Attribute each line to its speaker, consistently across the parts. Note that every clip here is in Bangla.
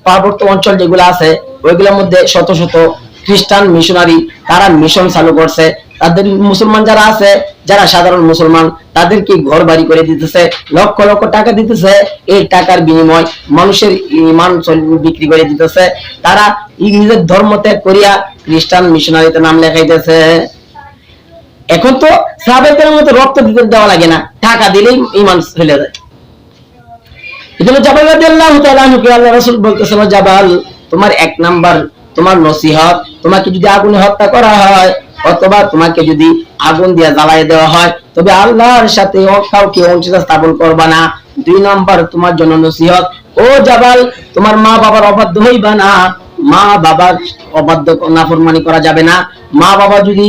Speaker 1: পার্বত্য অঞ্চল যেগুলো আছে ওইগুলোর মধ্যে শত শত খ্রিস্টান মিশনারি তারা মিশন চালু করছে। তাদের মুসলমান যারা আছে, যারা সাধারণ মুসলমান, তাদেরকে ঘর বাড়ি করে দিতেছে, লক্ষ লক্ষ টাকা দিতেছে। এই টাকার বিনিময় মানুষের ইমান বিক্রি করে দিতেছে। তারা নিজের ধর্ম ত্যাগ করিয়া খ্রিস্টান মিশনারিতে নাম লেখাইতেছে। এখন তো সাহাবাদের মতো রক্ত দিতে দেওয়া লাগে না, টাকা দিলেই ইমান চলে যায়। এজন্য জাবাল রাদিয়াল্লাহু তাআলা আনহু আল্লাহ রাসূল বলতেছেন, জাবাল তোমার এক নাম্বার তোমার নসিহত, তোমাকে যদি আগুনে হত্যা করা হয় অথবা তোমাকে যদি আগুন দিয়ে জ্বালিয়ে দেওয়া হয় তবে আল্লাহর সাথে কাউকে অংশীদার স্থাপন করবা না। দুই নাম্বার তোমার জন্য নসিহত, ও জাবাল তোমার মা বাবার অবাধ্য হইবা না। মা বাবার অবাধ্য নাফরমানি করা যাবে না। মা বাবা যদি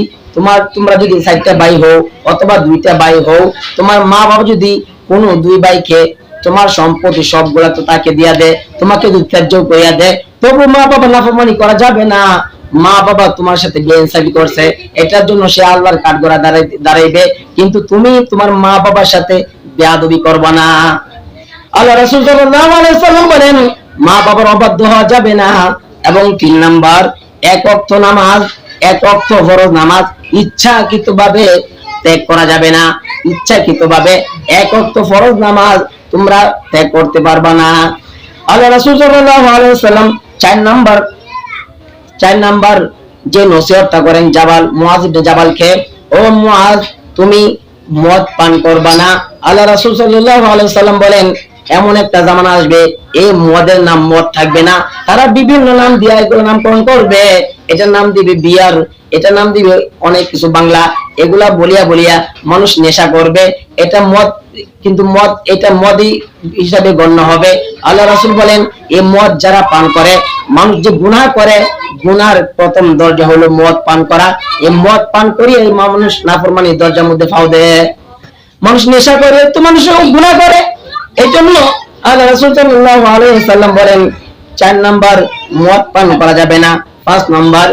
Speaker 1: তোমরা যদি 4টা ভাই হও অথবা 2টা ভাই হও, তোমার মা বাবা যদি কোনো 2 ভাইকে তোমার সম্পত্তি সবগুলা তো তাকে দিয়া দে, তোমাকে যদি ত্যায্য করিয়া দে, তবু মা বাবা নাফরমানি করা যাবে না। মা বাবা তোমার সাথে বেইনসাফি করছে, এটার জন্য সে আল্লাহর কাঠগড়া দাঁড়াইবে, কিন্তু তুমি তোমার মা বাবার সাথে বেয়াদবি করবা না। আল্লাহ রাসূল সাল্লাল্লাহু আলাইহি ওয়াসাল্লাম বলেন মা বাবার অবাধ্য হওয়া যাবে না। এবং 3 নাম্বার, এক ওয়াক্ত নামাজ, এক ওয়াক্ত ফরজ নামাজ ইচ্ছাকৃতভাবে ত্যাগ করা যাবে না। ইচ্ছাকৃতভাবে এক ওয়াক্ত ফরজ নামাজ তোমরা ত্যাগ করতে পারবা না। আল্লাহ রাসূল সাল্লাল্লাহু আলাইহি ওয়াসাল্লাম 4 নাম্বার যে নসিহতটা করেন জাবাল মুআজ ইবনে জাবালকে, ও মুআজ তুমি মদ পান করবা না। আল্লাহ রাসূল সাল্লাল্লাহু আলাইহি ওয়াসাল্লাম বলেন এমন একটা জামানা আসবে এই মদের নাম মদ থাকবে না, তারা বিভিন্ন নাম দিয়ে এগুলো নামকরণ করবে। এটার নাম দিবে বিয়ার, এটার নাম দিবে অনেক কিছু বাংলা, এগুলা বলিয়া বলিয়া মানুষ নেশা করবে। এটা মদ, কিন্তু মদ এটা মদই হিসাবে গণ্য হবে। আল্লাহ রাসূল বলেন এই মদ যারা পান করে, মানুষ যে গুনাহ করে, গুনার প্রথম দরজা হলো মদ পান করা। এই মদ পান করিয়ে এই মানুষ নাফরমানির দরজার মধ্যে ফাও দেয়। মানুষ নেশা করে তো মানুষ গুনাহ করে। এই জন্য আল্লাহ রাসূল সাল্লাল্লাহু আলাইহি ওয়াসাল্লাম বলেন 4 নাম্বার মদ পান করা যাবে না। 5 নাম্বার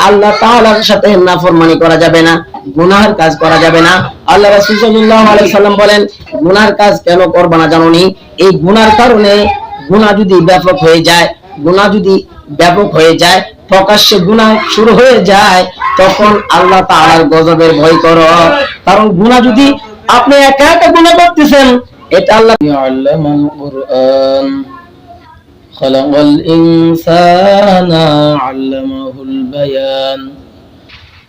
Speaker 1: আল্লাহ তাআলার সাথে নাফরমানি করা যাবে না, গুনাহের কাজ করা যাবে না। আল্লাহ রাসূল সাল্লাল্লাহু আলাইহি ওয়াসাল্লাম বলেন গুনাহের কাজ কেন করবা না জানোনি? এই গুনার কারণে গুনাহ যদি ব্যাপক হয়ে যায়, গুনাহ যদি ব্যাপক হয়ে যায়, প্রকাশ্যে গুনাহ শুরু হয়ে যায়, তখন আল্লাহ তাআলার গজবের ভয় করো। কারণ গুনাহ যদি আপনি একা একা গুনাহ করতেছেন, এটা আল্লাহ আল্লামাল কুরআন খালাকাল ইনসানা আল্লামাহুল বায়ান।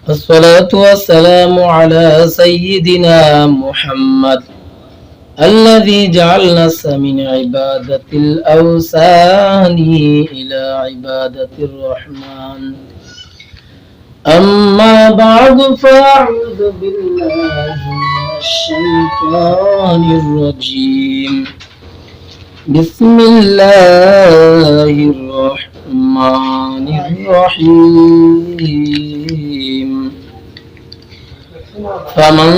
Speaker 1: والصلاة والسلام على سيدنا محمد الذي جعل الناس من عبادة الأوثان إلى عبادة الرحمن. أما بعد فأعوذ بالله من الشيطان الرجيم. بسم الله الرحمن الرحيم. فمن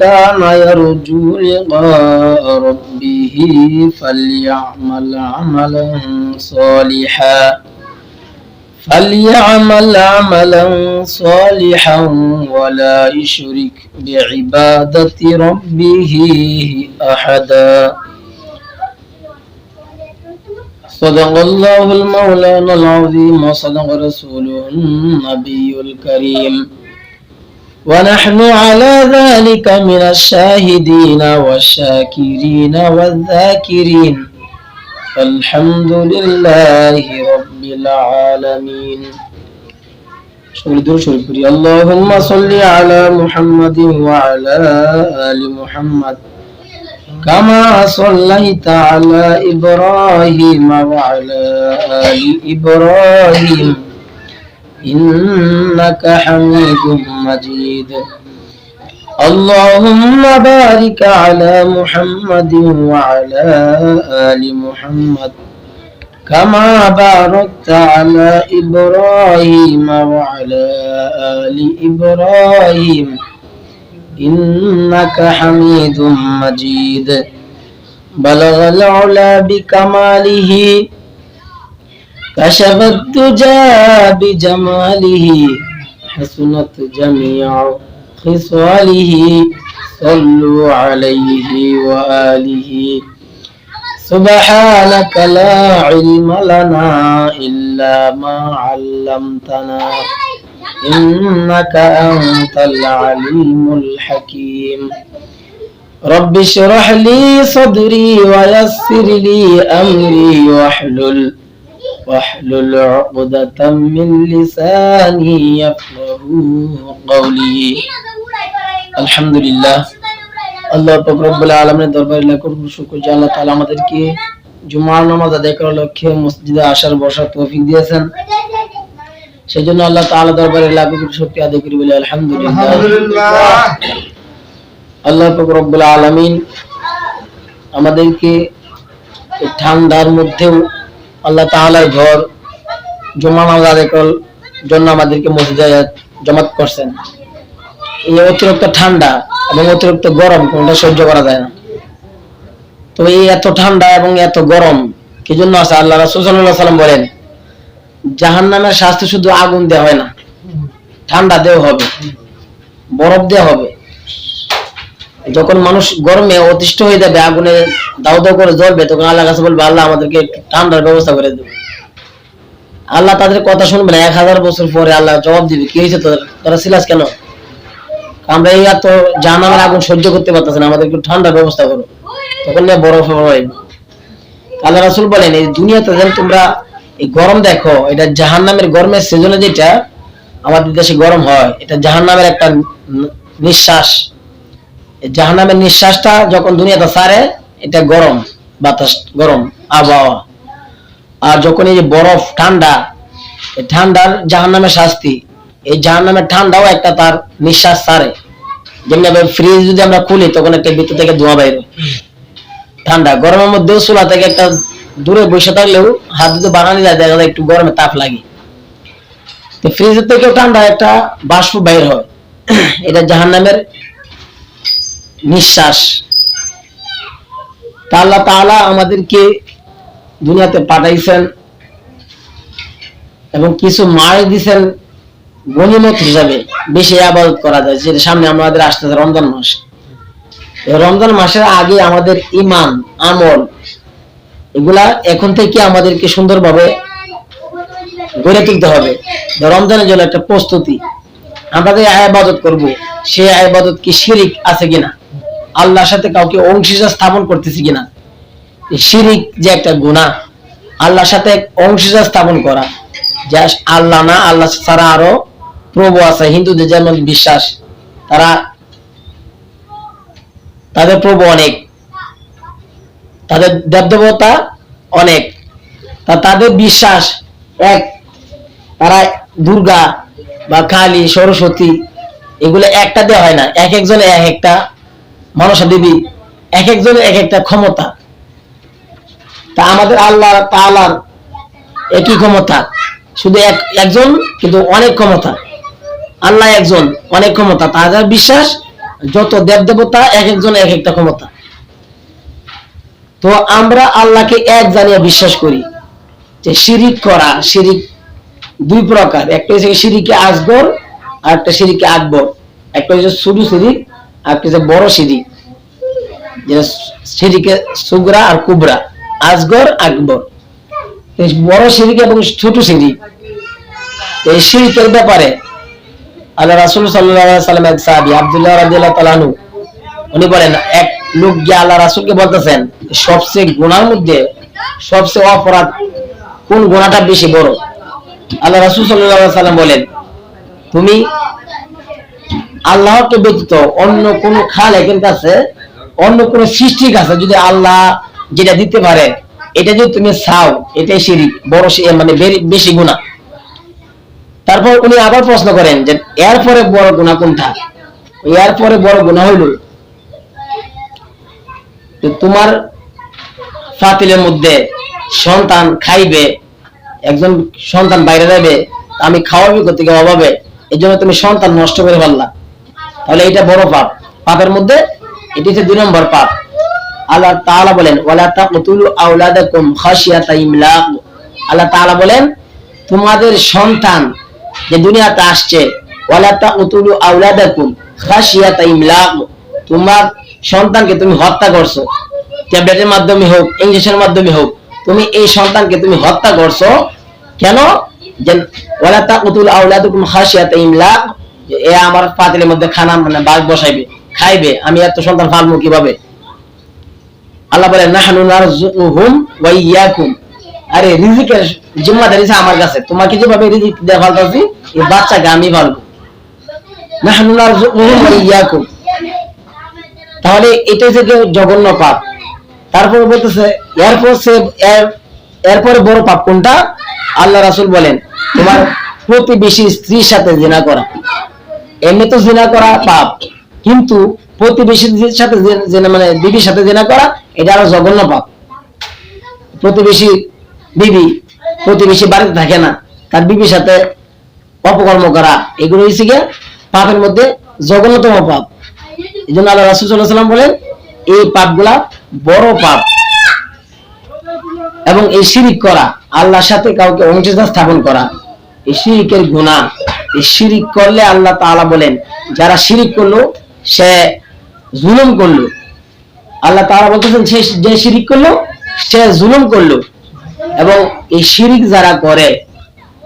Speaker 1: كان يرجو لقاء ربه فليعمل عملا صالحا ولا يشرك بعبادة ربه أحدا. صدق الله المولانا العظيم وصدق رسوله النبي الكريم، ونحن على ذلك من الشاهدين والشاكرين والذاكرين. الحمد لله رب العالمين. اللهم صل على محمد وعلى آل محمد كما صليت على إبراهيم وعلى آل إبراهيم إنك حميد مجيد. اللهم بارك على محمد وعلى آل محمد كما باركت على إبراهيم وعلى آل إبراهيم إنك حميد مجيد. بلغ العلا بكماله كشف الدجى بجماله حسنت جميع خصاله صلوا عليه وآله سبحانك لا علم لنا إلا ما علمتنا إنك أنت العليم الحكيم رب اشرح لي صدري ويسر لي أمري واحلل عقدة من لساني يفقه قولي الحمد لله আল্লাহ পাক রব্বুল আলামিনের দরবারে লাখ কোটি শুকর যে আল্লাহ তাআলা আমাদেরকে জুমার নামাজ আদায় করার লক্ষ্যে মসজিদে আসার বসার তৌফিক দিয়েছেন। সেজন্য আল্লাহ তাআলা দরবারে লাখ কোটি শুকরিয়া আদায় করি বলি আলহামদুলিল্লাহ। আল্লাহ পাক রব্বুল আলামিন আমাদেরকে এই ঠান্ডার মধ্যেও আল্লাহ তাআলার ঘর জুমার নামাজ আদায় করার জন্য আমাদেরকে মসজিদে জমাত করছেন। এই অতিরিক্ত ঠান্ডা এবং অতিরিক্ত গরম কোনটা সহ্য করা যায় না। তো এই এত ঠান্ডা এবং এত গরম কি জন্য আছে? আল্লাহ রাসূল সাল্লাল্লাহু আলাইহি ওয়াসাল্লাম বলেন জাহান্নামের শাস্তি শুধু আগুন দেওয়া হয় না, ঠান্ডা দেওয়া হবে, বরফ দেওয়া হবে। যখন মানুষ গরমে অতিষ্ঠ হয়ে যাবে, আগুনে দাউ দাউ করে জ্বলবে, তখন আল্লাহর কাছে বলবে আল্লাহ আমাদেরকে একটু ঠান্ডার ব্যবস্থা করে দেবে। আল্লাহ তাদের কথা শুনবে না। 1000 বছর পরে আল্লাহ জবাব দিবে, কি হয়েছে তোরা ছিলাস কেন? আমরা এই এত জাহান্নামের আগুন সহ্য করতে পারতেছি না, আমাদের একটু ঠান্ডার ব্যবস্থা করো। তখন না বরফ হয়। আল্লাহ রাসূল বলেন এই দুনিয়াতে যেন তোমরা এই গরম দেখো, এটা জাহান্নামের গরমের সিজনে যেটা আমাদের দেশে গরম হয়, এটা জাহান্নামের একটা নিঃশ্বাস। এই জাহান্নামের নিঃশ্বাসটা যখন দুনিয়াতে ছাড়ে, এটা গরম বাতাস, গরম আবহাওয়া। আর যখন এই যে বরফ ঠান্ডা, এই ঠান্ডার জাহান্নামের শাস্তি। এই জাহান্নামের ঠান্ডাও একটা তার নিঃশ্বাস ছাড়ে। যেমন ফ্রিজ যদি আমরা খুলি তখন একটা ভিতর থেকে ধোঁয়া বাইর হয়, ঠান্ডা। গরমের মধ্যেও চুলা থেকে একটা দূরে বসে থাকলেও হাত দিতে বানানি যায়, দেখা যায় একটু গরমে তাপ লাগে। তো ফ্রিজের থেকেও ঠান্ডা একটা বাষ্প বাইর হয়, এটা জাহান্নামের নিঃশ্বাস। তা আল্লাহ তাআলা আমাদেরকে দুনিয়াতে পাঠাইছেন এবং কিছু মাস দিয়েছেন গনিমত হিসাবে, বেশি ইবাদত করা যায়। যেটা সামনে আমাদের আসতেছে রমজান মাস। এই রমজান মাসের আগে আমাদের ঈমান, আমল এগুলা এখন থেকে আমাদেরকে সুন্দরভাবে গড়ে তুলতে হবে। রমজানের জন্য একটা প্রস্তুতি। আমরা যে ইবাদত করব, সেই ইবাদত কি শিরিক আছে কিনা, আল্লাহর সাথে কাউকে অংশীদার স্থাপন করতেছি কিনা। শিরিক যে একটা গুনাহ, আল্লাহর সাথে অংশীদার স্থাপন করা, যা আল্লাহ না, আল্লাহ ছাড়া আরো প্রভু আছে। হিন্দুদের যেমন বিশ্বাস, তাদের প্রভু অনেক, তাদের দেবদেবতা অনেক, তাদের বিশ্বাস এক। তারা দুর্গা বা কালী, সরস্বতী এগুলো একটা দেওয়া হয় না। এক একজনে এক একটা মনসা দেবী, এক একজনের এক একটা ক্ষমতা। তা আমাদের আল্লাহ তাআলার একই ক্ষমতা, শুধু একজন কিন্তু অনেক ক্ষমতা। আল্লাহ একজন, অনেক ক্ষমতা। তাদের বিশ্বাস যত দেব দেবতা এক একজন এক একটা ক্ষমতা। তো আমরা আল্লাহকে এক জানিয়ে বিশ্বাস করি। যে শিরিক করা, শিরিক দুই প্রকার, একটা হচ্ছে শিরিকে আসগর আর একটা শিরিকে আকবর। একটা হচ্ছে ছোট শিরিক আর একটা হচ্ছে বড় শিরিক, যেটা শিরিকে সুগরা আর কুবরা, আসগর আকবর। বড় শিরিক এবং ছোট শিরিক, এই শিরিকের ব্যাপারে আল্লাহ রাসূল সাল্লাল্লাহু আলাইহি ওয়াসাল্লাম এক সাহাবী আব্দুল্লাহ রাদিয়াল্লাহু তাআলা আনহু, উনি বলেন এক লোক গিয়ে আল্লাহ রাসূলকে বলতেছেন সবচেয়ে গুনাহের মধ্যে সবচেয়ে অপরাধ কোন গুনাহটা বেশি বড়? আল্লাহ রাসূল সাল্লাল্লাহু আলাইহি ওয়াসাল্লাম বলেন তুমি আল্লাহকে ব্যতীত অন্য কোন খালেকের কাছে, অন্য কোন সৃষ্টির কাছে যদি আল্লাহ যেটা দিতে পারে এটা যদি তুমি চাও, এটাই শিরিক, বড় মানে বেশি গুনাহ। তারপর উনি আবার প্রশ্ন করেন যে এরপরে বড় গুনাহ কোনটা? এরপরে বড় গুনাহ হইল তোমার ফাতিলের মধ্যে সন্তান খাইবে, একজন সন্তান বাইরে যাবে, আমি খাওয়াবি করতে গিয়ে অভাবে, এই জন্য তুমি সন্তান নষ্ট করে ফেললা, তাহলে এটা বড় পাপ। পাপের মধ্যে এটি হচ্ছে 2 নম্বর পাপ। আল্লাহ তাআলা বলেন ওয়ালা তাকতুলু আওলাদাকুম খাশিয়াতা ইমলাক। আল্লাহ তাআলা বলেন তোমাদের সন্তান যে দুনিয়াতে আসছে, ওয়ালা তাকতুলু আওলাদাকুম খাশিয়াতা ইমলাক, তোমার সন্তানকে তুমি হত্যা করছো। ট্যাবলেটের মাধ্যমে হোক, ইঞ্জেকশনের মাধ্যমে হোক, তুমি এই সন্তানকে তুমি হত্যা করছো কেন? যে ওয়ালা তাকুতুল আওলাদুকুম খাশিয়াতা ইমলাক, এ আমার পাতিলের মধ্যে খানা মানে বাঘ বসাইবে, খাইবে, আমি এত সন্তান পালবো কিভাবে? আল্লাহ বলে নাহনু নারযুকুহুম ওয়া ইয়াকুম, আরে রিজিকের জিম্মাদারি আছে আমার কাছে, তোমাকে যেভাবে রিজিক দেয়া ফেলতাছি এই বাচ্চাকে আমি পালবো। নাহনু নারযুকুহুম ওয়া ইয়াকুম, তাহলে এটা থেকে জঘন্য পাপ। তারপরে বলতেছে এরপরে বড় পাপ কোনটা? আল্লাহ রাসূল বলেন তোমার প্রতিবেশী স্ত্রীর সাথে জিনা করা। এমনি তো জিনা করা পাপ, কিন্তু প্রতিবেশীর সাথে জিনা মানে বিবির সাথে জিনা করা এটা আরো জঘন্য পাপ। প্রতিবেশী বাড়িতে থাকে না, তার বিবির সাথে অপকর্ম করা, এগুলো হচ্ছে গিয়ে পাপের মধ্যে জঘন্যতম পাপ। এই জন্য আল্লাহ রাসূল সাল্লাল্লাহু আলাইহি ওয়াসাল্লাম বলেন এই পাপগুলা বড় পাপ। এবং এই শিরিক করা, আল্লাহর সাথে কাউকে অংশীদার স্থাপন করা, এই শিরিকের গুনাহ। এই শিরিক করলে আল্লাহ তাআলা বলেন যারা শিরিক করলো সে জুলুম করলো। আল্লাহ তাআলা বলতেছেন যে শিরিক করলো সে জুলুম করলো। এবং এই শিরিক যারা করে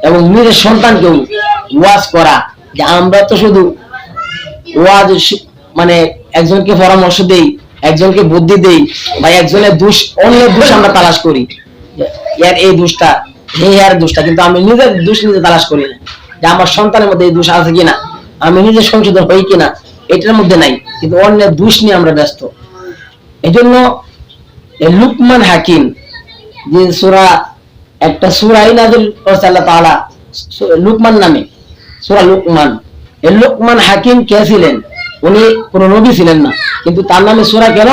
Speaker 1: এবং নিজের সন্তানকেও ওয়াজ করা, যে আমরা তো শুধু ওয়াজ মানে একজনকে পরামর্শ দেই, একজনকে বুদ্ধি দেই, বা একজনের দোষ অন্যের দোষ আমরা তালাশ করি, এর এই দোষটা এর দোষটা, কিন্তু আমি নিজের দোষ নিজে তালাশ করি না, যে আমার সন্তানের মধ্যে এই দোষ আছে কিনা, আমি নিজে সংশোধন হই কিনা, এটার মধ্যে নাই, কিন্তু অন্যের দোষ নিয়ে আমরা ব্যস্ত। এই জন্য লুকমান হাকিম যে সূরা, একটা সূরাই নাযিল করেছে আল্লাহ তাআলা লুকমান নামে, সূরা লুকমান। এই লুকমান হাকিম কে ছিলেন? উনি কোন নবী ছিলেন না, কিন্তু তার নামে সূরা কেন?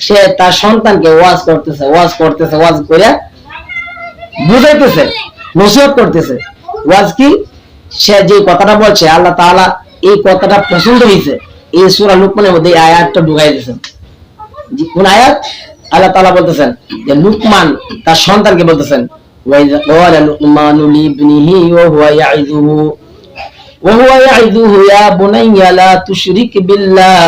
Speaker 1: সে তার সন্তানকে ওয়াজ করে বুঝাইতেছে, নসিহত করতেছে। ওয়াজ কি? সে যে কথাটা বলছে আল্লাহ তাআলা এই কথাটা পছন্দ হয়েছে, এই সূরা লুকমানের মধ্যে এই আয়াতটা ঢুকাই দিয়েছেন। কোন আয়াত? আল্লাহ তাআলা বলতেছেন যে লুকমান তার সন্তানকে বলতেছেন ওয়াইযা ক্বালা লুকমানু লিবনিহি ওয়া হুয়া ইয়াইযুহু ইয়া বুনাইয়া লা তুশরিক বিল্লাহ।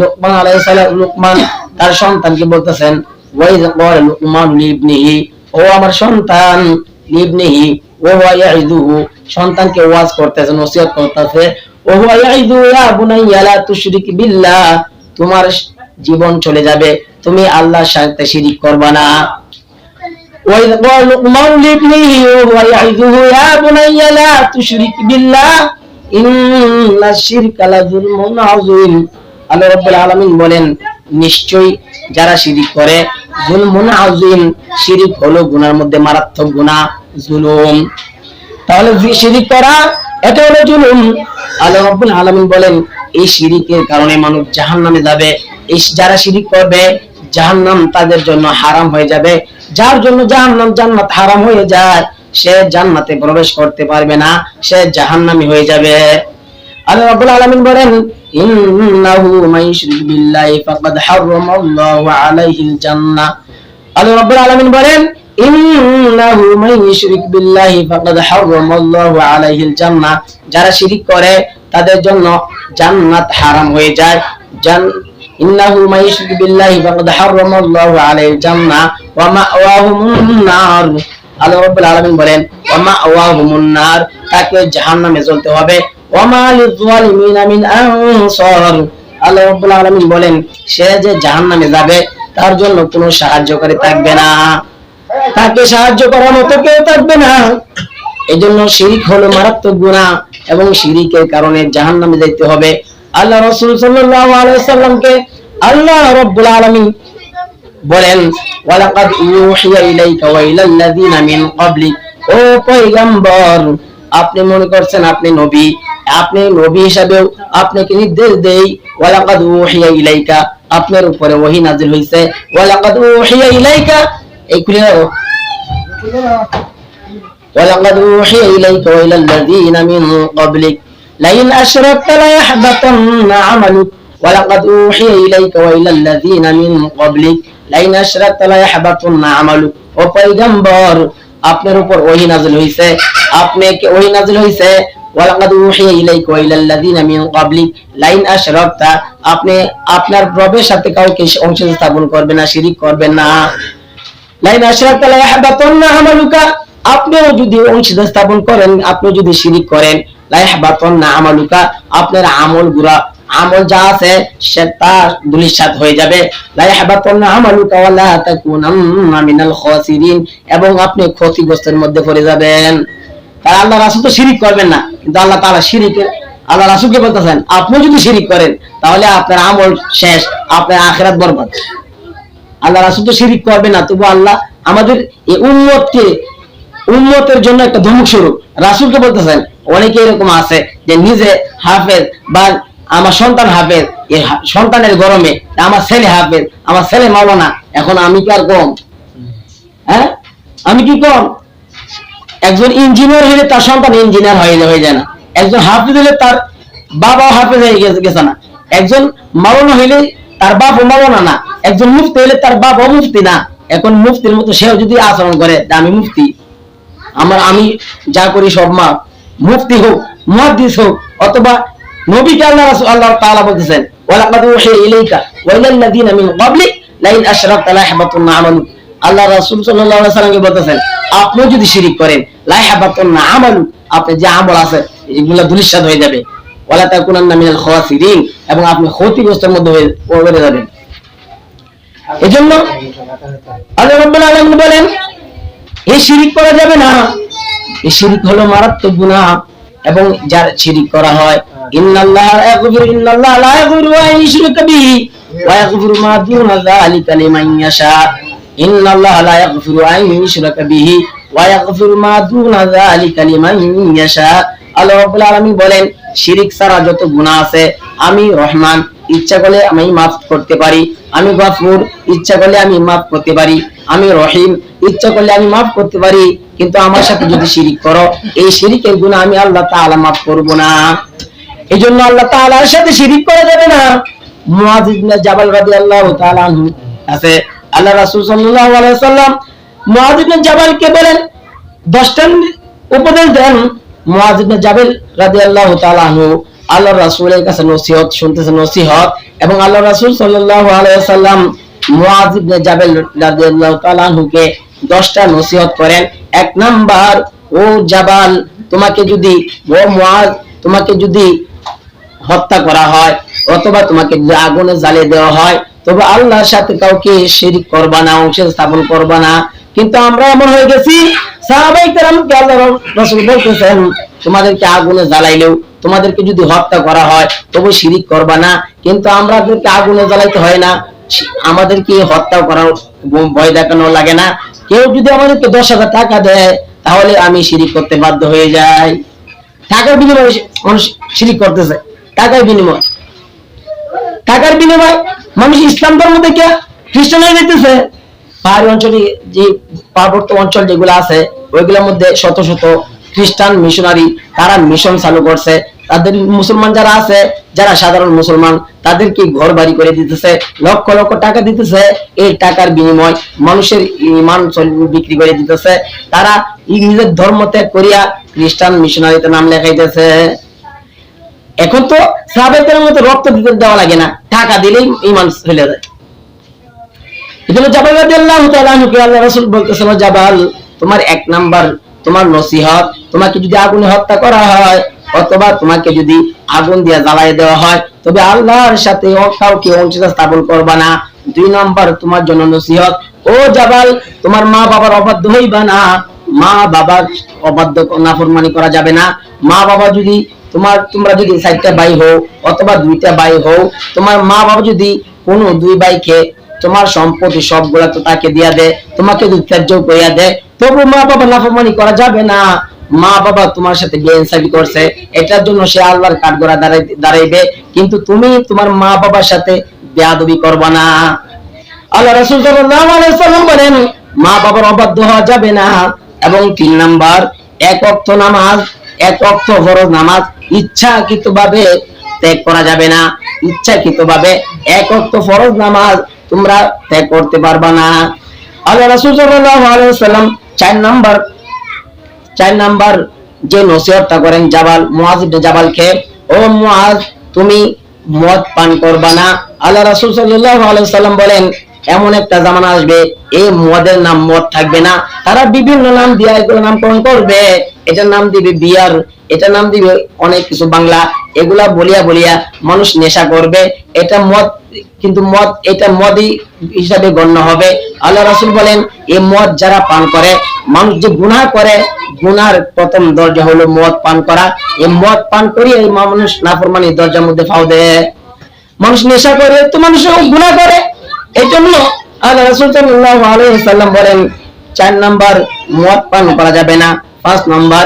Speaker 1: লুকমান আলাইহিস সালাম, লুকমান তার সন্তানকে বলতেছেন ওয়াইযা ক্বালা লুকমানু লিবনিহি, ও আমার সন্তান, লিবনিহি ওয়া হুয়া ইয়াইযুহু, সন্তানকে ওয়াজ করতেছে, নসিহত করতেছে, ওয়া হুয়া ইয়াইযুহু ইয়া বুনাইয়া লা তুশরিক বিল্লাহ, তোমার জীবন চলে যাবে, তুমি আল্লাহর সাথে শিরিক করবা না। وإذ قال لقمان لابنه وهو يعظه يا بني لا تشرك بالله إن الشرك لظلم عظيم। আল্লাহ রাব্বুল আলামিন বলেন নিশ্চয়ই যারা শিরিক করে, যুলমুন আযীম, শিরিক হলো গুনার মধ্যে মারাত্মক গুনাহ, জুলুম। তাহলে শিরিক করা এটা হলো জুলুম। আল্লাহ রাব্বুল আলামিন বলেন এই শিরিকের কারণে মানুষ জাহান্নামে যাবে। এই যারা শিরিক করবে জাহান্নাম তাদের জন্য হারাম হয়ে যাবে। যার জন্য জাহান্নাম জান্নাত হারাম হয়ে যায়, সে জান্নাতে প্রবেশ করতে পারবে না, সে জাহান্নামী হয়ে যাবে। আল্লাহ রাব্বুল আলামিন বলেন ইন্নাহু মান ইউশরিক বিল্লাহি ফাকাদ হারামাল্লাহু আলাইহিল জান্নাহ। আল্লাহ রাব্বুল আলামিন বলেন ইন্নাহু মান ইউশরিক বিল্লাহি ফাকাদ হারামাল্লাহু আলাইহিল জান্নাহ, যারা শিরিক করে তাদের জন্য জান্নাত হারাম হয়ে যায়। ইন্নাহু মান ইউশরিক বিল্লাহি ফাকাদ হারামাল্লাহু আলাইহিল জান্নাহ ওয়া মাওয়াহুমুন নার। আল্লাহ রাব্বুল আলামিন বলেন ওয়া মাওয়াহুমুন নার, তাকে জাহান্নামে জ্বলতে হবে। ওয়া মা লিয-যালিমিনা মিন আনসার। আল্লাহ রাব্বুল আলামিন বলেন সে যে জাহান্নামে যাবে তার জন্য কোনো সাহায্যকারী থাকবে না, তাকে সাহায্য করার মতো কেউ থাকবে না। এজন্য শিরিক হলো মারাত্মক গুনাহ এবং শিরিকের কারণে জাহান্নামে যেতে হবে। আল্লাহ রাসূল সাল্লাল্লাহু আলাইহি ওয়াসাল্লামকে আল্লাহ রাব্বুল আলামিন বলেন ওয়ালাকাদ ইউহিয়া ইলাইকা ওয়া ইলাল্লাযিনা মিন ক্বাবলিক, ও পয়গম্বর আপনি মনে করছেন আপনি নবী, আপনি নবী হিসাবেও আপনাকে নির্দেশ দেই ওয়ালাকাদ ইউহিয়া ইলাইকা, আপনার উপরে ওহী নাযিল হইছে। ওয়ালাকাদ ইউহিয়া ইলাইকা, এই খুলে ওয়ালাকাদ ইউহিয়া ইলাইকা ওয়া ইলাল্লাযিনা মিন ক্বাবলিক লাইন আশরাকতা লায়াহবাতান্না আমালুক। ওয়ালাকাদ ইউহিয়া ইলাইকা ওয়া ইলাল্লাযিনা মিন ক্বাবলিক লাইন আশরাকতা লায়াহবাতান্না আমালুক। ও পয়গম্বর আপনার উপর ওহী নাযিল হইছে, আপনাকে ওহী নাযিল হইছে ওয়ালাকাদ উহিয়া ইলাইকা ওয়া ইলাল লাযিনা মিন ক্বাবলিক লাইন আশরাকতা, আপনি আপনার রবের সাথে কাউকে অংশ স্থাপন করবেন না, শিরিক করবেন না। লাইন আশরাকতা লা ইয়াহবাতান্না আমালুকা, আপনিও যদি অংশ স্থাপন করেন, আপনি যদি শিরিক করেন, লা ইয়াহবাতান্না আমালুকা, আপনার আমলগুলা আমল যা আছে সেটা ধূলিসাৎ হয়ে যাবে। লা ইয়াহবাতান্না আমালুকা ওয়া লা তাকুনান্না মিনাল খাসিরিন, এবং আপনি ক্ষতিগ্রস্তের মধ্যে পড়ে যাবেন। তাই আল্লাহ রাসূল তো শিরিক করবেন না, কিন্তু আল্লাহ তাআলা শিরিকের আল্লাহ রাসূলকে বলতেছেন আপনি যদি শিরিক করেন তাহলে আপনার আমল শেষ, আপনার আখিরাত বরবাদ। আল্লাহ রাসূল তো শিরিক করবে না, তবু আল্লাহ আমাদের এই উম্মতের জন্য একটা ধমক স্বরূপ রাসূলকে বলতেছেন। অনেকে এরকম আছে যে নিজে হাফেজ বা আমার সন্তান হাফেজ, এই সন্তানের গরমে আমার ছেলে হাফেজ, আমার ছেলে মাওলানা, এখন আমি কি আর কম? হ্যাঁ, আমি কি কম? একজন ইঞ্জিনিয়ার হলে তার সন্তান ইঞ্জিনিয়ার হয়ে যায় না, একজন হাফেজ হলে তার বাবা হাফেজ হয়ে গেছে না, একজন মাওলানা হইলে তার বাবা মাওলানা না, একজন মুফতি হলে তার বাবা মুফতি না। এখন মুফতির মতো সেও যদি আচরণ করে আমি মুফতি, আমি যা করি সব মা, মুফতি হোক, মুহাদ্দিস হোক, অথবা নবীকে আল্লাহ তাআলা বলতেছেন ওয়ালাকাদ উহিয়া ইলাইকা ওয়া ইলাল লাযিনা মিন ক্বাবলিক লাইন আশরাকতা লা ইয়াহবাতান্না আমালুক, আল্লাহ রাসূল সাল্লাল্লাহু আলাইহি ওয়াসাল্লামকে বলতেছেন আপনি যদি শিরিক করেন লা ইয়াহবাতান্না আমালুক, আপনি যে আমল আছে এগুলো ধূলিসাৎ হয়ে যাবে। ওয়ালা তাকুনান্না মিনাল খাসিরিন, এবং আপনি ক্ষতিগ্রস্তের মধ্যে পড়ে যাবেন। এজন্য আল্লাহ রাব্বুল আলামিন বলেন এই শিরিক করা যাবে না, এই শিরিক হলো মারাত্মক গুনাহ। এবং যার শিরিক করা হয় ইন্নাল্লাহা লা ইয়াগফিরু আন ইউশরাকা বিহি ওয়া ইয়াগফিরু মা দুনা যালিকা লিমান ইয়াশা, ইন্নাল্লাহা লা ইয়াগফিরু আন ইউশরাকা বিহি ওয়া ইয়াগফিরু মা দুনা যালিকা লিমান ইয়াশা। আল্লাহ রাব্বুল আলামিন বলেন শিরিক ছাড়া যত গুনাহ আছে আমি রহমান, ইচ্ছা করলে আমি মাফ করতে পারি, আমি গফুর, ইচ্ছা করলে আমি মাফ করতে পারি, আমি রহিম, ইচ্ছা করলে আমি মাফ করতে পারি, কিন্তু আমার সাথে যদি শিরিক করো এই শিরিকের গুনাহ আমি আল্লাহ তাআলা মাফ করব না। এজন্য আল্লাহ তাআলার সাথে শিরিক করা যাবে না। মুআয ইবনে জাবাল রাদিয়াল্লাহু তাআলা আনহু আছে, আল্লাহ রাসূল সাল্লাল্লাহু আলাইহি ওয়াসাল্লাম মুআয ইবনে জাবালকে বলেন 10টা উপদেশ দেন। মুআয ইবনে জাবাল রাদিয়াল্লাহু তাআলা আনহু আল্লাহর রাসূলের কাছে নসিহত শুনতেছেন, নসিহত, এবং আল্লাহ রাসূল সাল্লাল্লাহু আলাইহি ওয়াসাল্লাম মুআয ইবনে জাবাল রাদিয়াল্লাহু তাআলা আনহুকে 10টা নসিহত করেন। 1 নাম্বার, ও জাবাল, তোমাকে যদি হত্যা করা হয় অথবা তোমাকে যদি আগুনে জ্বালিয়ে দেওয়া হয় তবে আল্লাহর সাথে কাউকে শিরিক করবা না, অংশ স্থাপন করবা না। কিন্তু আমরা এমন হয়ে গেছি, সাহাবায়ে কেরামকে আল্লাহর রাসূল বলতেছেন তোমাদেরকে আগুনে জ্বালাইলেও, তোমাদেরকে যদি হত্যা করা হয় তবে শিরিক করবা না, কিন্তু আমাদেরকে আগুনে জ্বালাইতে হয় না, আমাদেরকে হত্যা করার ভয় দেখানো লাগে না। কেউ যদি আমাদেরকে 10,000 টাকা দেয় তাহলে আমি শিরিক করতে বাধ্য হয়ে যাই। টাকার বিনিময়ে মানুষ শিরিক করতেছে, টাকার বিনিময়ে মানুষ ইসলাম ধর্ম থেকে খ্রিস্টান হয়ে যেতেছে। পাহাড়ি অঞ্চলে যে পার্বত্য অঞ্চল যেগুলো আছে ওইগুলোর মধ্যে শত শত খ্রিস্টান মিশনারি তারা মিশন চালু করছে। তাদের মুসলমান যারা আছে, যারা সাধারণ মুসলমান, তাদেরকে ঘর বাড়ি করে দিতেছে, লক্ষ লক্ষ টাকা দিতেছে। এই টাকার বিনিময় মানুষের ঈমান বিক্রি করে দিতেছে। তারা নিজের ধর্ম ত্যাগ করিয়া খ্রিস্টান মিশনারিতে নাম লেখাইতেছে। এখন তো সাহাবাদের মতো রক্ত দিতে দেওয়া লাগে না, টাকা দিলেই ঈমান চলে যায়। এজন্য জাবাল রাদিয়াল্লাহু তাআলা আনহুকে আল্লাহ রাসূল বলতেছেন, জাবাল, তোমার 1 নাম্বার তোমার নসিহত, তোমাকে যদি আগুনে হত্যা করা হয় অথবা তোমাকে যদি আগুন দিয়ে জ্বালিয়ে দেওয়া হয় তবে আল্লাহর সাথে কাউকে অংশ স্থাপন করবা না। 2 নাম্বার তোমার জন্য নসিহত, ও জাবাল, তোমার মা বাবার অবাধ্য হইবা না। মা বাবার অবাধ্য নাফরমানি করা যাবে না। মা বাবা যদি তোমরা যদি 4টা ভাই হও অথবা 2টা ভাই হও, তোমার মা বাবা যদি কোনো 2 ভাইকে তোমার সম্পত্তি সবগুলা তো তাকে দিয়া দে, তোমাকে যদি ত্যায্য করিয়া দে, তবু মা বাবা নাফরমানি করা যাবে না। মা বাবা তোমার সাথে বেইনসাফি করছে, এটার জন্য সে আল্লাহর কাঠগড়া দাঁড়াইবে, কিন্তু তুমি তোমার মা বাবার সাথে বেয়াদবি করবা না। আল্লাহ রাসূল সাল্লাল্লাহু আলাইহি ওয়াসাল্লাম বলেন মা বাবার অবাধ্য হওয়া যাবে না। এবং 3 নাম্বার, 1 ওয়াক্ত নামাজ, 1 ওয়াক্ত ফরজ নামাজ ইচ্ছাকৃতভাবে ত্যাগ করা যাবে না। ইচ্ছাকৃতভাবে 1 ওয়াক্ত ফরজ নামাজ তোমরা ত্যাগ করতে পারবা না। আল্লাহ রাসূল সাল্লাল্লাহু আলাইহি ওয়াসাল্লাম 4 নাম্বার যে নসিহতটা করেন মুআজ ইবনে জাবালকে, ও মুআজ তুমি মদ পান করবা না। আল্লাহ রাসূল সাল্লাল্লাহু আলাইহি ওয়াসাল্লাম বলেন এমন একটা জামানা আসবে এই মদের নাম মদ থাকবে না, তারা বিভিন্ন নাম দিয়ে এগুলো নামকরণ করবে, এটার নাম দিবে বিয়ার, এটার নাম দিবে অনেক কিছু বাংলা, এগুলা বলিয়া বলিয়া মানুষ নেশা করবে, এটা মদ, কিন্তু মদ এটা মদই হিসাবে গণ্য হবে। আল্লাহ রাসূল বলেন এই মদ যারা পান করে, মানুষ যে গুনাহ করে, গুনার প্রথম দরজা হলো মদ পান করা। এই মদ পান করিয়ে মানুষ নাফরমানির দরজার মধ্যে ফাও দেয়, মানুষ নেশা করে তো মানুষ গুনাহ করে। এই জন্য আল্লাহ রাসূল সাল্লাল্লাহু আলাইহি ওয়াসাল্লাম বলেন 4 নাম্বার মদ পান করা যাবে না, 5 নাম্বার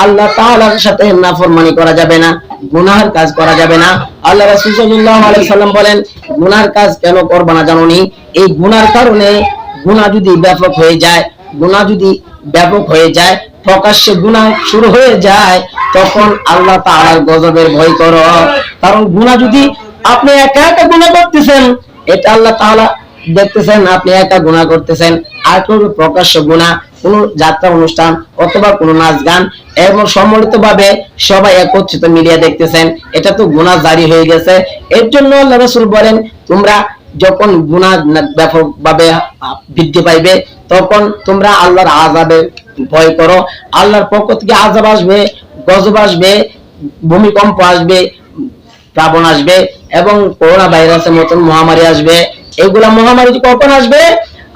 Speaker 1: আল্লাহ তাআলার সাথে নাফরমানি করা যাবে না, গুনাহের কাজ করা যাবে না। আল্লাহ রাসূল সাল্লাল্লাহু আলাইহি ওয়াসাল্লাম বলেন গুনাহের কাজ কেন করবা না জানোনি? এই গুনার কারণে গুনাহ যদি ব্যাপক হয়ে যায়, গুনাহ যদি ব্যাপক হয়ে যায়, প্রকাশ্যে গুনাহ শুরু হয়ে যায়, তখন আল্লাহ তাআলার গজবের ভয় করো। কারণ গুনাহ যদি আপনি একা একা গুনাহ করতেছেন, এটা আল্লাহ তাআলা দেখতেছেন, আপনি একা গুনাহ করতেছেন, আর কোন প্রকাশ্য গুনাহ, কোন যাত্রা অনুষ্ঠান অথবা কোন নাচ গান এবং সম্মিলিত ভাবে সবাই একত্রিত মিলিয়ে দেখতেছেন, এটা তো গুনাহ জারি হয়ে গেছে। এর জন্য আল্লাহ রাসূল বলেন তোমরা যখন গুনাহ ব্যাপকভাবে বৃদ্ধি পাইবে, তখন তোমরা আল্লাহর আযাবের ভয় করো। আল্লাহর পক্ষ থেকে আযাব আসবে, গজব আসবে, ভূমিকম্প আসবে, প্লাবন আসবে এবং করোনা ভাইরাসের মতন মহামারী আসবে। এগুলা মহামারী কখন আসবে?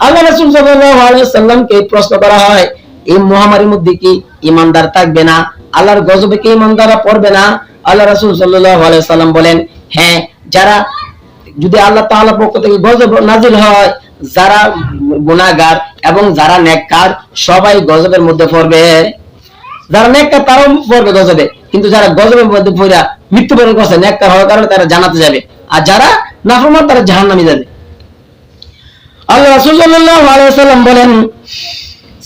Speaker 1: আল্লাহ রাসূল সাল্লাল্লাহু আলাইহি ওয়াসাল্লামকে প্রশ্ন করা হয় এই মহামারীর মধ্যে কি ঈমানদার থাকবে না? আল্লাহর গজবে কি ঈমানদাররা পড়বে না? আল্লাহ রাসূল সাল্লাল্লাহু আলাইহি ওয়াসাল্লাম বলেন হ্যাঁ, যারা যদি আল্লাহ তাআলার পক্ষ থেকে গজব নাজিল হয়, যারা গুনাহগার এবং যারা নেককার সবাই গজবের মধ্যে পড়বে। যারা নেককার তারাও পড়বে গজবে, কিন্তু যারা গজবের মধ্যে পড়া মৃত্যুবরণ করছে নেককার হওয়ার কারণে তারা জান্নাতে যাবে, আর যারা নাফরমান তারা জাহান্নামে যাবে। আল্লাহ রাসূল সাল্লাল্লাহু আলাইহি ওয়াসাল্লাম বলেন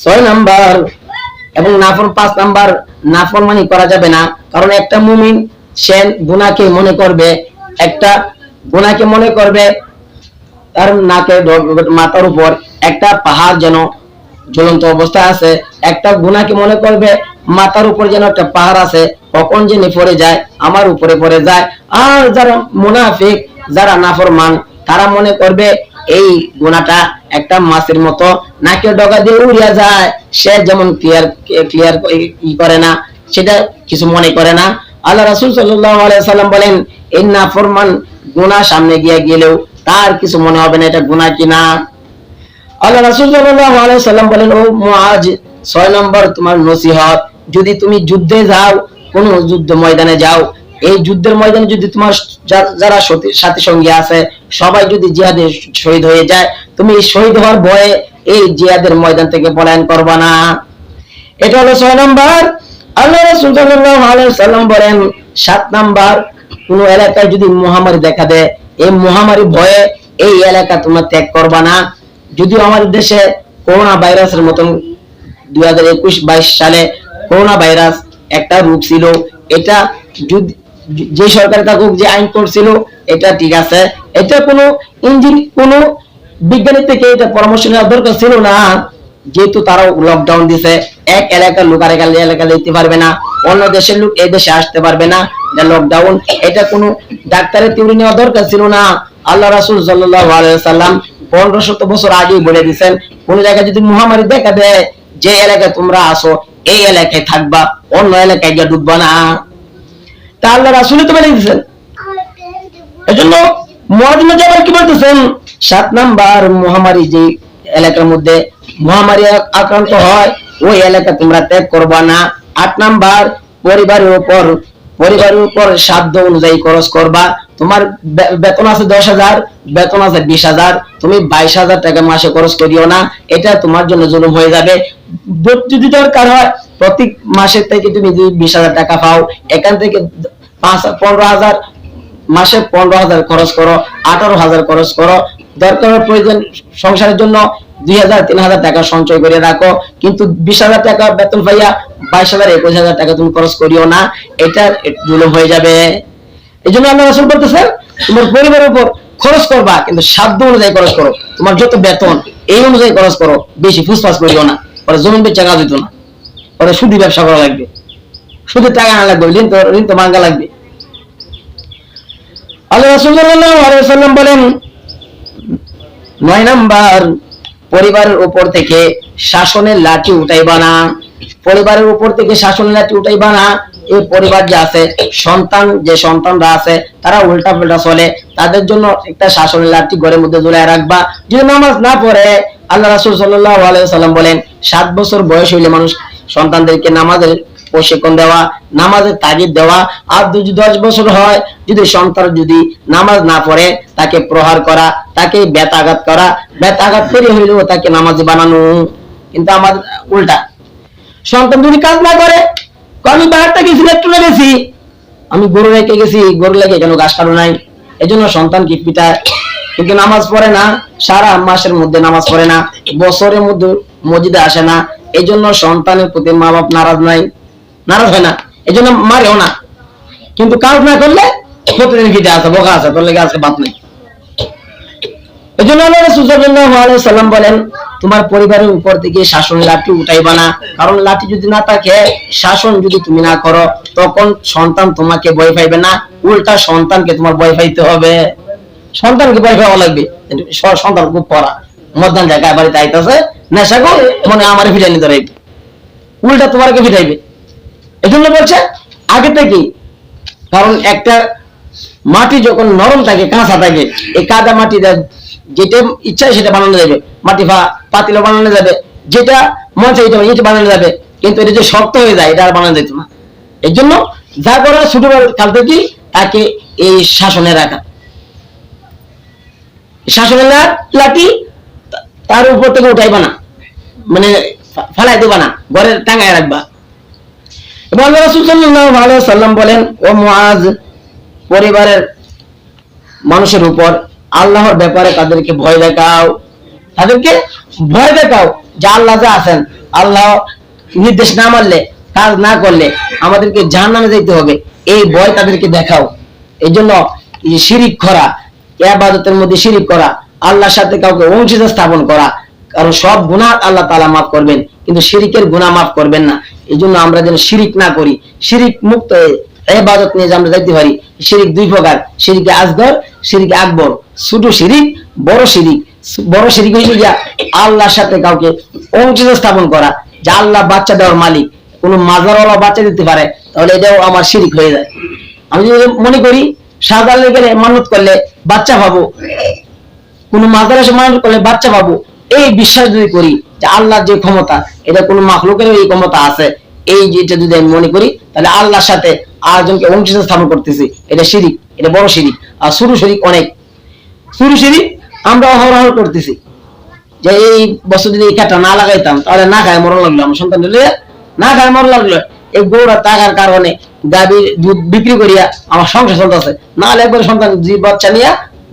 Speaker 1: 6 নাম্বার এবং 5 নাম্বার নাফরমানি করা যাবে না। কারণ একটা মুমিন সে গুনাহকে মনে করবে, একটা গুনাহকে মনে করবে তার নাকের মাথার উপর একটা পাহাড় যেন ঝুলন্ত অবস্থায় আছে, একটা গুনাহকে মনে করবে মাথার উপর যেন একটা পাহাড় আছে, কখন যে পড়ে যায় আমার উপরে পড়ে যায়। আর যারা মুনাফিক, যারা নাফরমান, তারা মনে করবে এই গুনাহটা একটা মাছের মতো নাকের ডগা দিয়ে উড়িয়া যায়, সে যেমন ক্লিয়ার করে না, সেটা কিছু মনে করে না। আল্লাহ রাসূল সাল্লাল্লাহু আলাইহি ওয়াসাল্লাম বলেন এই নাফরমান গুনাহ সামনে গিয়ে গেলেও তার কিছু মনে হবে না এটা গুনাহ কিনা। আল্লাহ রাসূল সাল্লাল্লাহু আলাইহি ওয়াসাল্লাম বলেন ও মুআজ 6 নম্বর তোমার নসিহত, যদি তুমি যুদ্ধে যাও, কোন যুদ্ধ ময়দানে যাও, এই যুদ্ধের ময়দানে যদি তোমার যারা সাথী সঙ্গী আছে সবাই যদি জিহাদে শহীদ হয়ে যায়, তুমি শহীদ হওয়ার ভয়ে এই জিহাদের ময়দান থেকে পলায়ন করবা না। এটা হলো 6 নম্বর। আল্লাহ রাসূল সাল্লাল্লাহু আলাইহি ওয়াসাল্লাম বলেন 7 নাম্বার কোন এলাকায় যদি মহামারী দেখা দেয়, এই মহামারী ভয়ে এই এলাকা তোমরা ত্যাগ করবা না। যদিও আমাদের দেশে করোনা ভাইরাসের মতন 2021-22 সালে করোনা ভাইরাস একটা রূপ ছিল, এটা যে সরকার থাকুক, যে আইন করছিল এটা ঠিক আছে, এটা কোনো কোনো বিজ্ঞানী থেকে এটা পরামর্শ নেওয়ার দরকার ছিল না, যেহেতু তারাও লকডাউন দিছে, এক এলাকার লোক আরেক এলাকা যেতে পারবে না, অন্য দেশের লোক এই দেশে আসতে পারবে না, এটা লকডাউন। এটা কোনো ডাক্তারের থিওরি নেওয়া দরকার ছিল না। আল্লাহ রাসূল সাল্লাল্লাহু আলাইহি ওয়াসাল্লাম 1500 বছর আগেই বলে দিয়েছেন কোন জায়গায় যদি মহামারী দেখা দেয়, যে এলাকায় তোমরা আসো এই এলাকায় থাকবা, অন্য এলাকায় গিয়ে ঢুকবা না। তা আল্লাহ রাসূল তো বলে দিয়েছেন। এজন্য মুআজ ইবনে জাবাল কি বলতেছেন 7 নাম্বার মহামারী যে এলাকার মধ্যে মহামারী আক্রান্ত হয় ওই এলাকা তোমরা ত্যাগ করবা না। 8 নাম্বার পরিবারের উপর সাধ্য অনুযায়ী খরচ করবা। তোমার বেতন আছে 10,000, বেতন আছে 20,000, তুমি 22,000 টাকা মাসে খরচ করিও না, এটা তোমার জন্য জুলুম হয়ে যাবে। যদি দরকার হয় প্রতি মাসের থেকে তুমি যদি 20,000 টাকা পাও, এখান থেকে 15,000 মাসে 15,000 খরচ করো, 18,000 খরচ করো। দরকার প্রয়োজন সংসারের জন্য 2,000-3,000 টাকা সঞ্চয় করে রাখো, কিন্তু 20,000 টাকা বেতন পাইয়া 22,000-21,000 টাকা তুমি খরচ করিও না, এটা জুলুম হয়ে যাবে। এই জন্য আল্লাহ রাসূল বলতেছেন তোমার পরিবারের উপর খরচ করবা, কিন্তু সাধ্য অনুযায়ী খরচ করো, তোমার যত বেতন এই অনুযায়ী খরচ করো, বেশি ফুসফাস করিও না, পরে জমিন বেচা কাজ হইতো না, পরে সুদি ব্যবসা করা লাগবে। শুধু টাকা আনা লাগবে, ঋণ তো ভাঙা লাগবে। আল্লাহ রাসূল সাল্লাল্লাহু আলাইহি ওয়াসাল্লাম বলেন 9 নাম্বার, পরিবারের উপর থেকে শাসনের লাঠি উঠাইবা না। পরিবারের উপর থেকে শাসনের লাঠি উঠাইবা না। এই পরিবার যে আছে, যে সন্তানরা আছে, তারা উল্টা পাল্টা চলে, তাদের জন্য একটা শাসনের লাঠি ঘরের মধ্যে ঝুলায় রাখবা। যদি নামাজ না পড়ে, আল্লাহ রাসূল সাল্লাল্লাহু আলাইহি ওয়াসাল্লাম বলেন 7 বছর বয়স হইলে মানুষ সন্তানদেরকে নামাজের প্রশিক্ষণ দেওয়া, নামাজের তাগিদ দেওয়া। আর যদি 10 বছর হয়, যদি সন্তান যদি নামাজ না পড়ে, তাকে প্রহার করা, তাকে বেতাঘাত করা, বেতাঘাত করে হইলেও তাকে নামাজি বানানো। কিন্তু আমাদের উল্টা, সন্তান যদি কাজ না করে, আমি বাহারটা গেছি, একটু গেছি, আমি গরু রেখে গেছি, গরু লেগে কেন ঘাস কাটো নাই, এজন্য সন্তান কি পিটায়। কিন্তু নামাজ পড়ে না, সারা মাসের মধ্যে নামাজ পড়ে না, বছরের মধ্যে মসজিদে আসে না, এই জন্য সন্তানের প্রতি মা বাপ নারাজ হয় না, এই জন্য মারেও না। কিন্তু কাজ না করলে প্রতিদিন পিঠে আছে, বোকা আছে, তোর লেগে আজকে বাপ নেই। এই জন্য আল্লাহ রাসূল সাল্লাল্লাহু আলাইহি ওয়াসাল্লাম বলেন, তোমার পরিবারের উপর থেকে শাসন লাঠি উঠাইবা না। কারণ লাঠি যদি না থাকে, শাসন যদি তুমি না করো, তখন সন্তান তোমাকে ভয় পাইবে না, উল্টা সন্তানকে তোমার ভয় পাইতে হবে। সন্তানকে ভয় পাওয়া লাগবে। সন্তান খুব পড়া, মধ্যাহ্ন জায়গায় বাড়িতে আইতেছে, নেশা কর, মনে আমার ফিটাই নিতে রাখবে, উল্টা তোমাকে ফিটাইবে। এই জন্য বলছে আগে থেকে, কারণ একটা মাটি যখন নরম থাকে, কাঁচা থাকে, এই কাদা মাটি যেটা ইচ্ছা সেটা বানানো যাবে, মাটি পাতিলা বানানো যাবে, যেটা মন চাই এটা বানানো যাবে। কিন্তু এটা যে শক্ত হয়ে যায়, এটা আর বানানো যেত না। এই জন্য যা করা ছোট কাল থেকে তাকে এই শাসনে রাখা, শাসনের লাঠি তার উপর থেকে উঠাইবা না, মানে ফালাই দেবা না, ঘরের টাঙ্গায় রাখবা। এবং আল্লাহ রাসূল সাল্লাল্লাহু আলাইহি ওয়াসাল্লাম বলেন, ও মুআজ, পরিবারের মানুষের উপর আল্লাহর ব্যাপারে তাদেরকে ভয় দেখাও, যে আল্লাহ যা আছেন, আল্লাহ নির্দেশ না মানলে, কাজ না করলে আমাদেরকে জাহান্নামে যেতে হবে, এই ভয় তাদেরকে দেখাও। এই জন্য শিরিক করা, ইবাদতের মধ্যে শিরিক করা, আল্লাহর সাথে কাউকে অংশীদার স্থাপন করা, কারণ সব গুনাহ আল্লাহ তাআলা মাফ করবেন, কিন্তু শিরিকের গুনাহ মাফ করবেন না। এই জন্য আমরা যেন শিরিক না করি, শিরিক মুক্ত ইবাদত নিয়ে আমরা যাইতে পারি। শিরিক 2 প্রকার, শিরিকে আসগর, শিরিকে আকবর। ছোট শিরিক, বড় শিরিক। বড় শিরিক হইল গিয়া আল্লাহর সাথে কাউকে অংশীদার স্থাপন করা, যে আল্লাহ বাচ্চা দেওয়ার মালিক, কোন মাজারওয়ালা বাচ্চা দিতে পারে, তাহলে এটাও আমার শিরিক হয়ে যায়। আমি যদি মনে করি শাহজালালের গেলে মানত করলে বাচ্চা পাবো, কোন মাজারে এসে মানত করলে বাচ্চা পাবো, এই বিশ্বাস যদি করি যে আল্লাহর যে ক্ষমতা, এটা কোন মাখলুকের এই ক্ষমতা আছে, এই যেটা যদি আমি মনে করি, তাহলে আল্লাহর সাথে আরেকজনকে অংশীদার স্থাপন করতেছি, এটা শিরিক, এটা বড় শিরিক। আর ছোট শিরিক অনেক, ছোট শিরিক আমরা অহরহ করতেছি, যে এই বছর যদি এই কাটা না লাগাইতাম, তাহলে না খায় মরণ লাগলো, আমার সন্তান না খায় মরণ লাগলো, এই গৌড়া টাকার কারণে গাভীর দুধ বিক্রি করিয়া আমার সংসার চলতেছে, না হলে একবার সন্তান বাচ্চা নিয়ে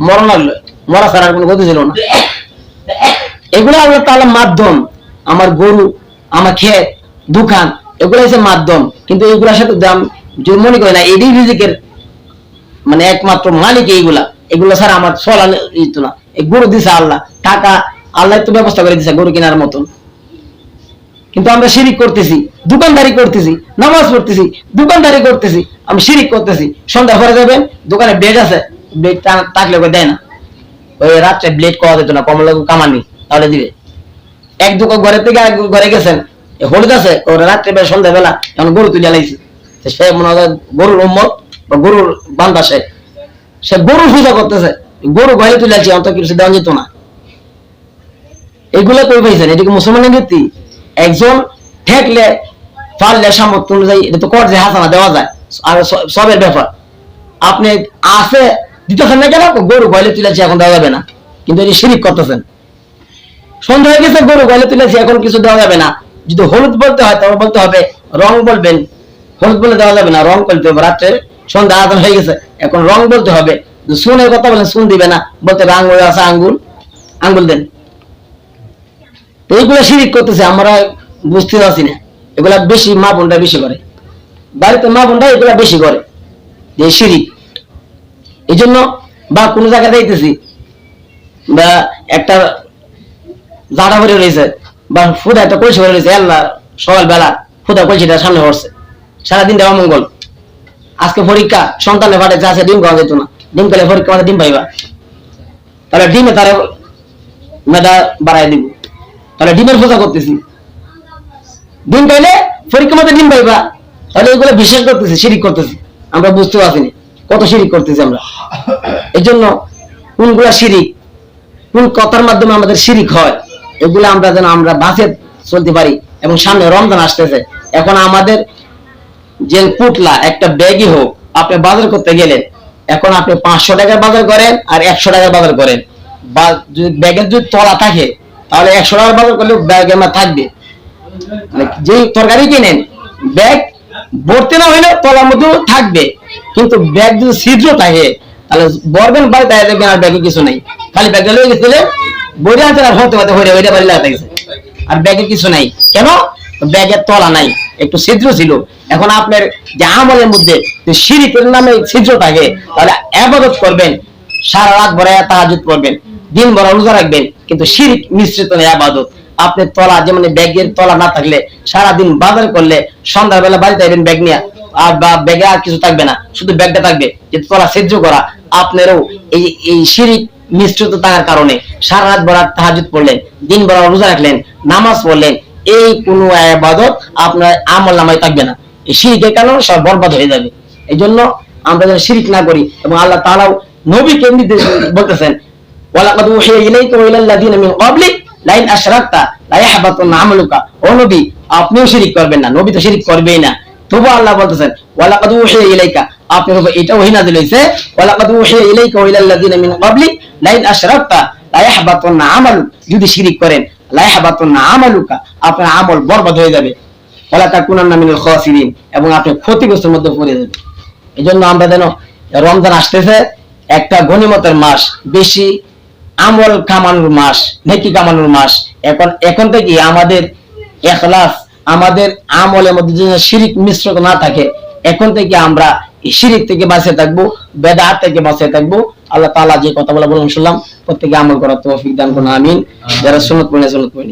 Speaker 1: মরণ লাগলো, মরা ছাড়ার কোনো গতি ছিল না। এগুলো আল্লাহ তাআলার মাধ্যম, আমার গরু, আমার ক্ষেত, দোকান, এগুলো হচ্ছে মাধ্যম। কিন্তু এইগুলোর সাথে দাম যদি মনে করে না, এটাই রিজিকের মানে একমাত্র মালিক, এগুলো ছাড়া আমার চলা যেত না। এই গরু দিছে আল্লাহ, টাকা আল্লাহ তো ব্যবস্থা করে দিছে গরু কেনার মতন। কিন্তু আমরা শিরিক করতেছি, দোকানদারি করতেছি, নামাজ পড়তেছি, দোকানদারি করতেছি, আমি শিরিক করতেছি। সন্ধ্যা পরে যাবেন, দোকানে ব্লেড আছে, ব্লেড থাকলে দেয় না, ওই রাত্রে ব্লেড পাওয়া যেত না, কমলা কামানি, তাহলে দিবে। এক দোকান ঘরের থেকে এক ঘরে গেছেন, হলুদ আছে, ওরা রাত্রে বেলা সন্ধ্যা বেলা এখন গরু তুলে লাইছে, সে মনে হয় গরুর উম্মত বা গরুর বান্দা, সে গরু পূজা করতেছে, গরু ঘরে তুলে আছে, অন্ত কিছু দেওয়া যেত না। এগুলো কই পাইছেন? এটাকে মুসলমানের নীতি। একজন ঠেকলে পারলে সামর্থ্য অনুযায়ী এটা তো কর্জে হাসানা দেওয়া যায়, আর সবের ব্যাপার। আপনি আছে দিতেছেন না কেন? গরু গয়লে তুলেছি, এখন দেওয়া যাবে না, কিন্তু এটি শিরিক করতেছেন। সন্ধ্যা হয়ে গেছে, গরু গয়লে তুলেছি, এখন কিছু দেওয়া যাবে না। যদি হলুদ বলতে হয় তবে বলতে হবে রং বলবেন, হলুদ বলে দেওয়া যাবে না, রং বলতে হবে। রাত্রে সন্ধ্যা আজান হয়ে গেছে, এখন রং বলতে হবে। সুনের কথা বলেন, সুন দিবে না, বলতে হবে আঙ্গুল আছে, আঙ্গুল দেন। এইগুলা শিরিক করতেছে, আমরা বুঝতে পারছি না। এগুলা বেশি মা বোনটা বেশি করে, বাড়িতে মা বোনটা এগুলা বেশি করে, যে শিরিক। এই জন্য বা কোনো জায়গায় যাইতেছি, বা একটা জাড়া ভরে রয়েছে, বা ফুদা একটা কলসি ভরে রয়েছে, আল্লাহ সকাল বেলা ফুদা কলসিটা সামনে পড়ছে, সারাদিন দেওয়া মঙ্গল। আজকে পরীক্ষা, সন্তানের পাঠাচ্ছে, আছে ডিম খাওয়া যেত না, ডিম খেলে পরীক্ষা আমাদের ডিম পাইবা, তাহলে ডিমে তারা মেধা বাড়াই দিব, তাহলে ডিমের পূজা করতেছি। ডিম পাইলে পরীক্ষা মতো ডিম পাইবা, তাহলে এগুলো বিশ্বাস করতেছি, শিরিক করতেছি। আমরা বুঝতে পারছি কত শিরিক করতেছি আমরা। এই জন্য কোনগুলা শিরিক, কোন কথার মাধ্যমে আমাদের শিরিক হয়, এগুলো আমরা যেন আমরা বাঁচে চলতে পারি। এবং সামনে রমজান আসতেছে, এখন আমাদের যে পুটলা একটা ব্যাগই হোক, আপনি বাজার করতে গেলেন, এখন আপনি 500 টাকার বাজার করেন আর 100 টাকার বাজার করেন, বা যদি ব্যাগের যদি তলা থাকে তাহলে 100 টাকার বাজার করলে ব্যাগ আমার থাকবে। যে তরকারি কিনেন, ব্যাগ ভর্তি না হইলে তলার মধ্যে থাকবে, কিন্তু ব্যাগ যদি ছিদ্র থাকে তাহলে বরবেন বাড়ি তাই দেখবেন আর ব্যাগে কিছু নাই, খালি ব্যাগটা লয়ে গেছিলে বইরে আনতে আর হতে হতে হইরে ওইটা বাড়ি লাগা গেছে, আর ব্যাগে কিছু নাই। কেন? ব্যাগের তলা নাই, একটু ছিদ্র ছিল। এখন আপনার যে আমলের মধ্যে শিরিকের নামে ছিদ্র থাকে, তাহলে ইবাদত করবেন, সারা রাত ভরে তাহাজ্জুদ পড়বেন, দিন ভর রোজা রাখবেন, কিন্তু শিরিক মিশ্রিত নেই ইবাদত। আপনার তলা যেমন ব্যাগের তলা না থাকলে সারাদিন বাজার করলে সন্ধ্যাবেলা বাড়িতে আইবেন ব্যাগ নিয়ে, আর বা ব্যাগে আর কিছু থাকবে না, শুধু ব্যাগটা থাকবে, যে তলা ছিদ্র করা। আপনারও এই শিরিক মিশ্রিত থাকার কারণে সারা রাত ভর তাহাজ্জুদ পড়লেন, দিন ভর রোজা রাখলেন, নামাজ পড়লেন, এই কোন ইবাদত আপনার আমল নামায় থাকবে না। এই শিরকের কারণে সব বরবাদ হয়ে যাবে। এই জন্য আমরা যেন শিরক না করি। এবং আল্লাহ তাআলাও নবীকে নির্দেশ বলতেছেন, ওয়ালাকাদ উহিয়া ইলাইকা ওয়া ইলাল লাযিনা মিন ক্বাবলিক লাইন আশরাকতা লা ইয়াহবাতুনা আমালুকা। ও নবী, আপনিও শিরক করবেন না, নবী তো শিরক করবেই না। তবু আল্লাহ বলতেছেন ওয়ালাকাদ উহিয়া ইলাইকা, আপনার উপর এটা ওহী নাযিল হইছে, ওয়ালাকাদ উহিয়া ইলাইকা ওয়া ইলাল লাযিনা মিন ক্বাবলিক লাইন আশরাকতা লা ইয়াহবাতুনা আমালুক। যদি শিরক করেন লা ইয়াহবাতুনা আমালুকা, আপনার আমল বরবাদ হয়ে যাবে, ওয়ালা তাকুনান্না মিনাল খাসিরিন, এবং আপনি ক্ষতিগ্রস্তের মধ্যে পড়ে যাবেন। এজন্য আমরা যেন, রমজান আসতেছে, একটা গনিমতের মাস, বেশি আমল কামানোর মাস, নেকি কামানোর মাস। এখন থেকে আমাদের ইখলাস, আমাদের আমলের মধ্যে যেন শিরিক মিশ্রিত না থাকে, এখন থেকে আমরা শিরিক থেকে বাঁচে থাকবো, বেদাত থেকে বাঁচে থাকবো। আল্লাহ তাআলা যে কথাগুলো বললাম শুনলাম, প্রত্যেকে আমল করার তৌফিক দান করুন, আমিন। যারা সুন্নাত পড়েন সুন্নাত পড়েন।